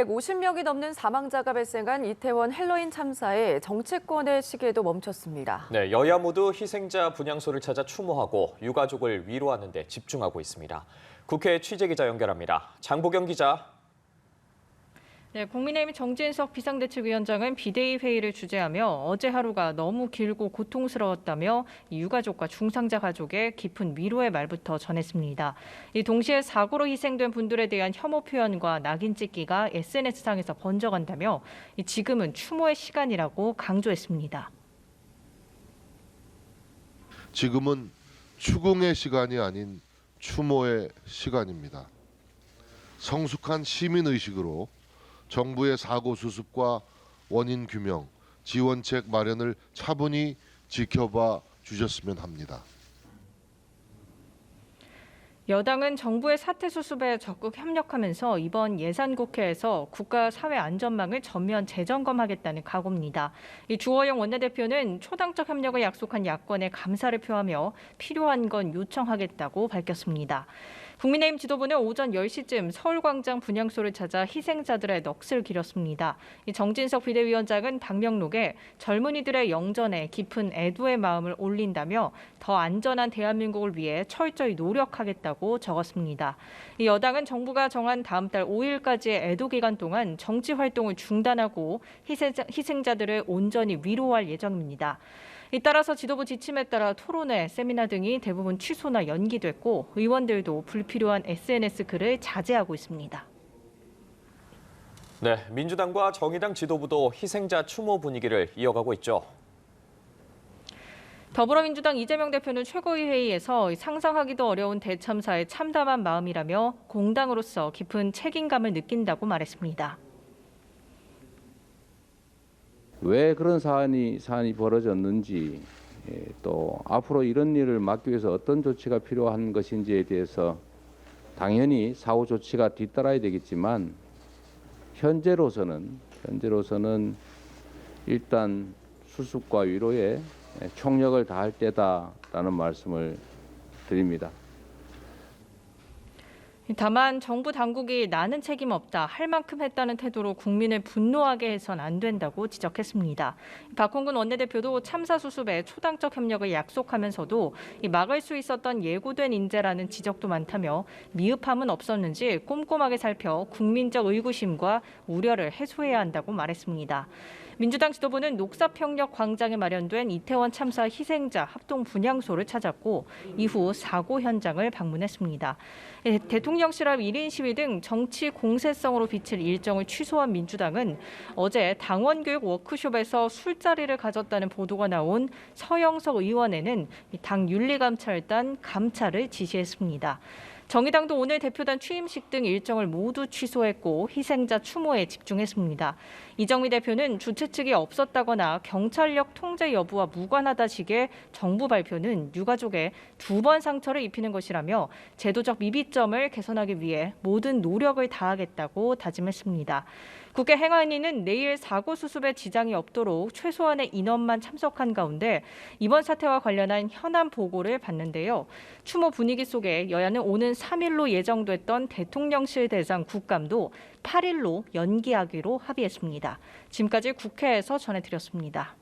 150명이 넘는 사망자가 발생한 이태원 헬로윈 참사에 정치권의 시계도 멈췄습니다. 네, 여야 모두 희생자 분향소를 찾아 추모하고 유가족을 위로하는 데 집중하고 있습니다. 국회 취재기자 연결합니다. 장보경 기자. 네, 국민의힘 정진석 비상대책위원장은 비대위 회의를 주재하며 어제 하루가 너무 길고 고통스러웠다며 유가족과 중상자 가족의 깊은 위로의 말부터 전했습니다. 동시에 사고로 희생된 분들에 대한 혐오 표현과 낙인 찍기가 SNS상에서 번져간다며 지금은 추모의 시간이라고 강조했습니다. 지금은 추궁의 시간이 아닌 추모의 시간입니다. 성숙한 시민의식으로 정부의 사고 수습과 원인 규명, 지원책 마련을 차분히 지켜봐 주셨으면 합니다. 여당은 정부의 사태 수습에 적극 협력하면서 이번 예산국회에서 국가 사회 안전망을 전면 재점검하겠다는 각오입니다. 주호영 원내대표는 초당적 협력을 약속한 야권에 감사를 표하며 필요한 건 요청하겠다고 밝혔습니다. 국민의힘 지도부는 오전 10시쯤 서울광장 분향소를 찾아 희생자들의 넋을 기렸습니다. 정진석 비대위원장은 방명록에 젊은이들의 영전에 깊은 애도의 마음을 올린다며 더 안전한 대한민국을 위해 철저히 노력하겠다고 적었습니다. 여당은 정부가 정한 다음 달 5일까지의 애도 기간 동안 정치 활동을 중단하고 희생자들을 온전히 위로할 예정입니다. 따라서 지도부 지침에 따라 토론회, 세미나 등이 대부분 취소나 연기됐고 의원들도 불필요한 SNS 글을 자제하고 있습니다. 네, 민주당과 정의당 지도부도 희생자 추모 분위기를 이어가고 있죠. 더불어민주당 이재명 대표는 최고위 회의에서 상상하기도 어려운 대참사에 참담한 마음이라며 공당으로서 깊은 책임감을 느낀다고 말했습니다. 왜 그런 사안이 벌어졌는지, 또 앞으로 이런 일을 막기 위해서 어떤 조치가 필요한 것인지에 대해서 당연히 사후 조치가 뒤따라야 되겠지만 현재로서는 일단 수습과 위로에 총력을 다할 때다라는 말씀을 드립니다. 다만 정부 당국이 나는 책임 없다, 할 만큼 했다는 태도로 국민을 분노하게 해선 안 된다고 지적했습니다. 박홍근 원내대표도 참사 수습에 초당적 협력을 약속하면서도 막을 수 있었던 예고된 인재라는 지적도 많다며 미흡함은 없었는지 꼼꼼하게 살펴 국민적 의구심과 우려를 해소해야 한다고 말했습니다. 민주당 지도부는 녹사평역 광장에 마련된 이태원 참사 희생자 합동 분향소를 찾았고 이후 사고 현장을 방문했습니다. 대통령실 앞 1인 시위 등 정치 공세성으로 비칠 일정을 취소한 민주당은 어제 당원교육 워크숍에서 술자리를 가졌다는 보도가 나온 서영석 의원에는 당 윤리감찰단 감찰을 지시했습니다. 정의당도 오늘 대표단 취임식 등 일정을 모두 취소했고 희생자 추모에 집중했습니다. 이정미 대표는 주최 측이 없었다거나 경찰력 통제 여부와 무관하다식의 정부 발표는 유가족에 두 번 상처를 입히는 것이라며 제도적 미비점을 개선하기 위해 모든 노력을 다하겠다고 다짐했습니다. 국회 행안위는 내일 사고 수습에 지장이 없도록 최소한의 인원만 참석한 가운데 이번 사태와 관련한 현안 보고를 받는데요. 추모 분위기 속에 여야는 오는 3일로 예정됐던 대통령실 대상 국감도 8일로 연기하기로 합의했습니다. 지금까지 국회에서 전해드렸습니다.